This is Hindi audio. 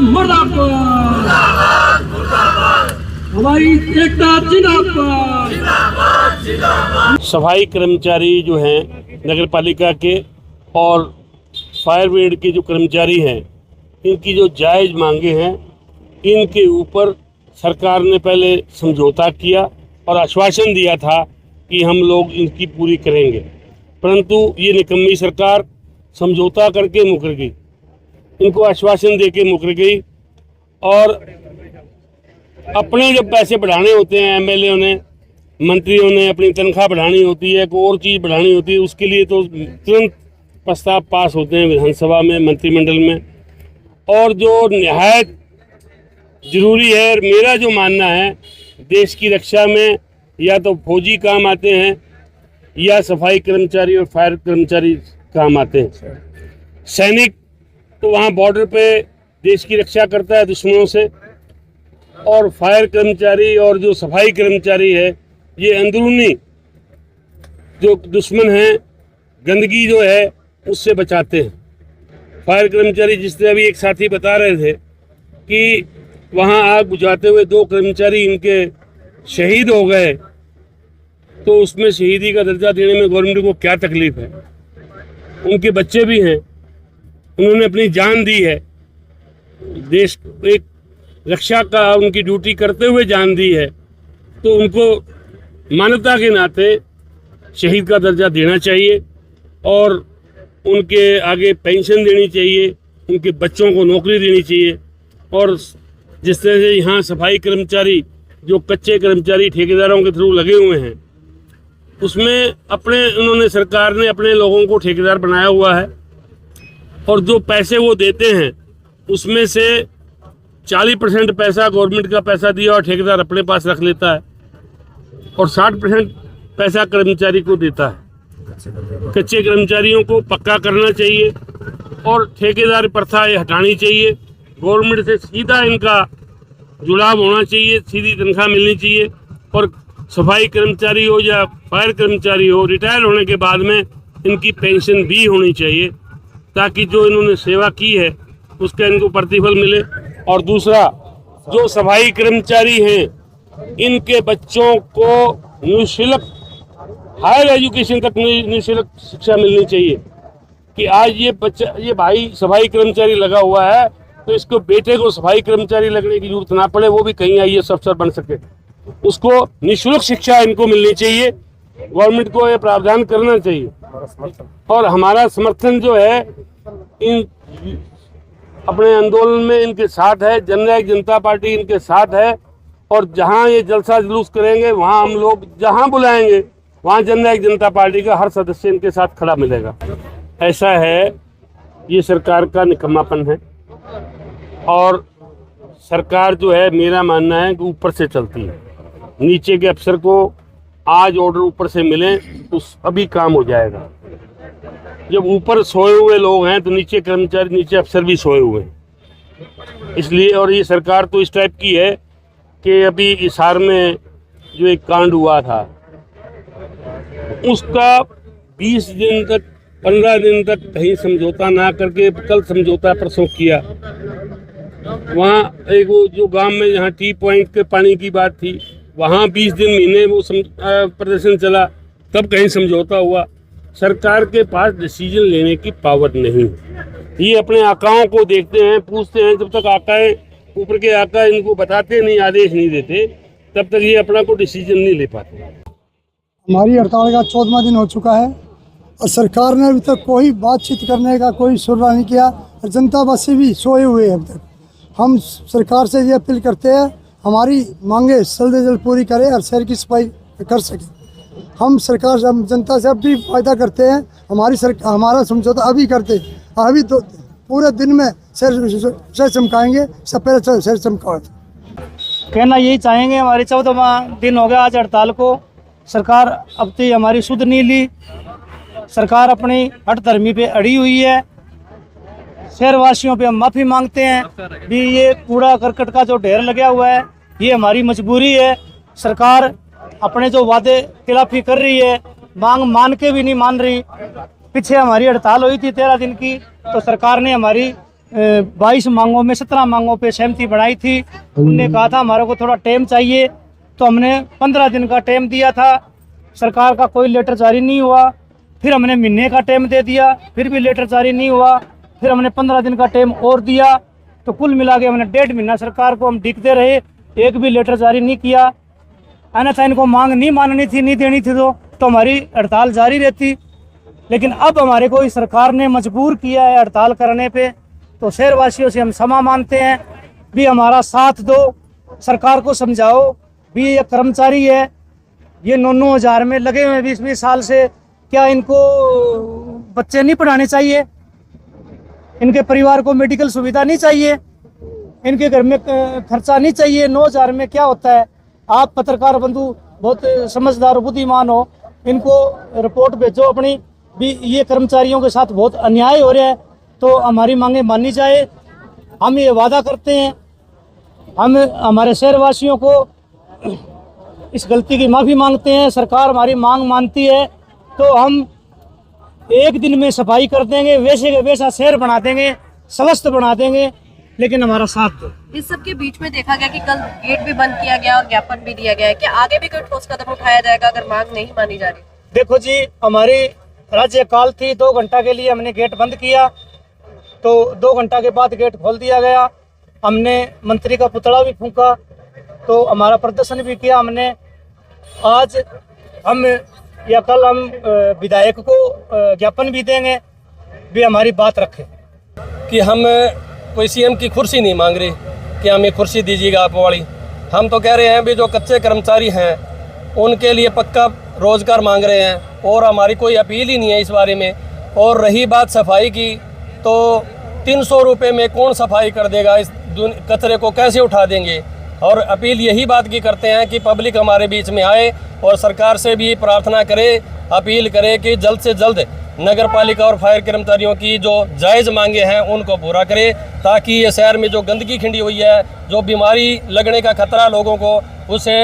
मुर्दाबाद, हमारी एकता जिंदाबाद। सफाई कर्मचारी जो हैं नगर पालिका के और फायर ब्रिगेड के जो कर्मचारी हैं, इनकी जो जायज़ मांगे हैं, इनके ऊपर सरकार ने पहले समझौता किया और आश्वासन दिया था कि हम लोग इनकी पूरी करेंगे, परंतु ये निकम्मी सरकार समझौता करके मुकर गई, इनको आश्वासन देके मुकर गई। और अपने जब पैसे बढ़ाने होते हैं, एमएलए ने, मंत्रियों ने अपनी तनख्वाह बढ़ानी होती है, कोई और चीज़ बढ़ानी होती है, उसके लिए तो तुरंत प्रस्ताव पास होते हैं विधानसभा में, मंत्रिमंडल में। और जो निहायत ज़रूरी है, मेरा जो मानना है, देश की रक्षा में या तो फौजी काम आते हैं या सफाई कर्मचारी और फायर कर्मचारी काम आते हैं। सैनिक तो वहाँ बॉर्डर पे देश की रक्षा करता है दुश्मनों से, और फायर कर्मचारी और जो सफाई कर्मचारी है, ये अंदरूनी जो दुश्मन हैं, गंदगी जो है उससे बचाते हैं। फायर कर्मचारी, जिस तरह अभी एक साथी बता रहे थे कि वहाँ आग बुझाते हुए 2 कर्मचारी इनके शहीद हो गए, तो उसमें शहीदी का दर्जा देने में गवर्नमेंट को क्या तकलीफ है? उनके बच्चे भी हैं, उन्होंने अपनी जान दी है, देश एक रक्षा का उनकी ड्यूटी करते हुए जान दी है, तो उनको मानवता के नाते शहीद का दर्जा देना चाहिए और उनके आगे पेंशन देनी चाहिए, उनके बच्चों को नौकरी देनी चाहिए। और जिस तरह से यहाँ सफाई कर्मचारी जो कच्चे कर्मचारी ठेकेदारों के थ्रू लगे हुए हैं, उसमें उन्होंने, सरकार ने अपने लोगों को ठेकेदार बनाया हुआ है, और जो पैसे वो देते हैं उसमें से 40% पैसा गवर्नमेंट का पैसा दिया और ठेकेदार अपने पास रख लेता है, और 60% पैसा कर्मचारी को देता है। कच्चे कर्मचारियों को पक्का करना चाहिए और ठेकेदार प्रथा ये हटानी चाहिए। गवर्नमेंट से सीधा इनका जुड़ाव होना चाहिए, सीधी तनख्वाह मिलनी चाहिए, और सफाई कर्मचारी हो या फायर कर्मचारी हो, रिटायर होने के बाद में इनकी पेंशन भी होनी चाहिए, ताकि जो इन्होंने सेवा की है उसका इनको प्रतिफल मिले। और दूसरा, जो सफाई कर्मचारी हैं, इनके बच्चों को निःशुल्क हायर एजुकेशन तक निःशुल्क शिक्षा मिलनी चाहिए कि आज ये बच्चा, ये भाई सफाई कर्मचारी लगा हुआ है, तो इसको बेटे को सफाई कर्मचारी लगने की जरूरत ना पड़े, वो भी कहीं IAS अफसर बन सके, उसको निःशुल्क शिक्षा इनको मिलनी चाहिए। गवर्नमेंट को ये प्रावधान करना चाहिए। और हमारा समर्थन जो है इन अपने आंदोलन में इनके साथ है, जननायक जनता पार्टी इनके साथ है, और जहां ये जलसा जुलूस करेंगे, वहां हम लोग जहां बुलाएंगे वहां जननायक जनता पार्टी का हर सदस्य इनके साथ खड़ा मिलेगा। ऐसा है, ये सरकार का निकम्मापन है, और सरकार जो है, मेरा मानना है कि ऊपर से चलती है। नीचे के अफसर को आज ऑर्डर ऊपर से मिले तो अभी काम हो जाएगा। जब ऊपर सोए हुए लोग हैं तो नीचे कर्मचारी, नीचे अफसर भी सोए हुए हैं। इसलिए, और ये सरकार तो इस टाइप की है कि अभी हिसार में जो एक कांड हुआ था, उसका 20 दिन तक, 15 दिन तक कहीं समझौता ना करके कल समझौता परसों किया। वहाँ एक वो जो गांव में जहाँ टी पॉइंट के पानी की बात थी, वहाँ 20 दिन महीने वो प्रदर्शन चला, तब कहीं समझौता हुआ। सरकार के पास डिसीजन लेने की पावर नहीं। ये अपने आकाओं को देखते हैं, पूछते हैं, जब तक आकाएं, ऊपर के आका इनको बताते नहीं, आदेश नहीं देते, तब तक ये अपना को डिसीजन नहीं ले पाते। हमारी हड़ताल का 14वां दिन हो चुका है और सरकार ने अभी तक कोई बातचीत करने का कोई सुराग नहीं किया, और जनता वासी भी सोए हुए हैं। अब तक हम सरकार से ये अपील करते हैं, हमारी मांगे जल्द से जल्द पूरी करें और शहर की सफाई कर सकें। हम सरकार से, हम जनता से अब भी वायदा करते हैं, हमारा समझौता अभी करते, अभी तो पूरे दिन में शहर चमकाएंगे, सब पहले शहर चमकाओ। कहना यही चाहेंगे, हमारी 14वां दिन हो गया आज हड़ताल को। सरकार अब तक हमारी सुध नहीं ली, सरकार अपनी हठधर्मी पे अड़ी हुई है। शहरवासियों पे हम माफ़ी मांगते हैं भी, ये कूड़ा करकट का जो ढेर लगा हुआ है, ये हमारी मजबूरी है। सरकार अपने जो वादे खिलाफी कर रही है, मांग मान के भी नहीं मान रही। पीछे हमारी हड़ताल हुई थी 13 दिन की, तो सरकार ने हमारी 22 मांगों में 17 मांगों पे सहमति बनाई थी। उनने कहा था हमारे को थोड़ा टाइम चाहिए, तो हमने 15 दिन का टाइम दिया था। सरकार का कोई लेटर जारी नहीं हुआ। फिर हमने महीने का टाइम दे दिया, फिर भी लेटर जारी नहीं हुआ। फिर हमने 15 दिन का टाइम और दिया, तो कुल मिला के हमने 1.5 महीना सरकार को हम डिकते रहे, एक भी लेटर जारी नहीं किया। अन्यथा इनको मांग नहीं माननी थी, नहीं देनी थी तो हमारी हड़ताल जारी रहती। लेकिन अब हमारे को इस सरकार ने मजबूर किया है हड़ताल करने पे, तो शहरवासियों से हम क्षमा मांगते हैं। भी हमारा साथ दो, सरकार को समझाओ भी ये कर्मचारी है, ये 9-9 हज़ार में लगे हुए 20-20 साल से, क्या इनको बच्चे नहीं पढ़ाने चाहिए? इनके परिवार को मेडिकल सुविधा नहीं चाहिए? इनके घर में खर्चा नहीं चाहिए? 9 हज़ार में क्या होता है? आप पत्रकार बंधु बहुत समझदार बुद्धिमान हो, इनको रिपोर्ट भेजो अपनी भी ये कर्मचारियों के साथ बहुत अन्याय हो रहा है, तो हमारी मांगे मानी जाए। हम ये वादा करते हैं, हम हमारे शहरवासियों को इस गलती की माफ़ी मांगते हैं। सरकार हमारी मांग मानती है तो हम एक दिन में सफाई कर देंगे, वैसे के वैसा शहर बना देंगे, स्वस्थ बना देंगे, लेकिन हमारा साथ दो। इस सब के बीच में देखा गया कि कल गेट भी बंद किया गया और ज्ञापन भी दिया गया है, क्या आगे भी कोई ठोस कदम उठाया जाएगा अगर मांग नहीं मानी जा रही? देखो जी, हमारी राज्यकाल थी, 2 घंटा के लिए हमने गेट बंद किया, तो 2 घंटा के बाद गेट खोल दिया गया। हमने मंत्री का पुतला भी फूंका, तो हमारा प्रदर्शन भी किया हमने। आज हम या कल हम विधायक को ज्ञापन भी देंगे, भी हमारी बात रखें कि हम कोई सीएम की कुर्सी नहीं मांग रहे कि हमें कुर्सी दीजिएगा आप वाली। हम तो कह रहे हैं भी जो कच्चे कर्मचारी हैं उनके लिए पक्का रोजगार मांग रहे हैं, और हमारी कोई अपील ही नहीं है इस बारे में। और रही बात सफाई की, तो 300 रुपये में कौन सफाई कर देगा? इस कचरे को कैसे उठा देंगे? और अपील यही बात की करते हैं कि पब्लिक हमारे बीच में आए और सरकार से भी प्रार्थना करे, अपील करे कि जल्द से जल्द नगर पालिका और फायर कर्मचारियों की जो जायज़ मांगे हैं उनको पूरा करे, ताकि ये शहर में जो गंदगी खिंडी हुई है, जो बीमारी लगने का खतरा लोगों को, उसे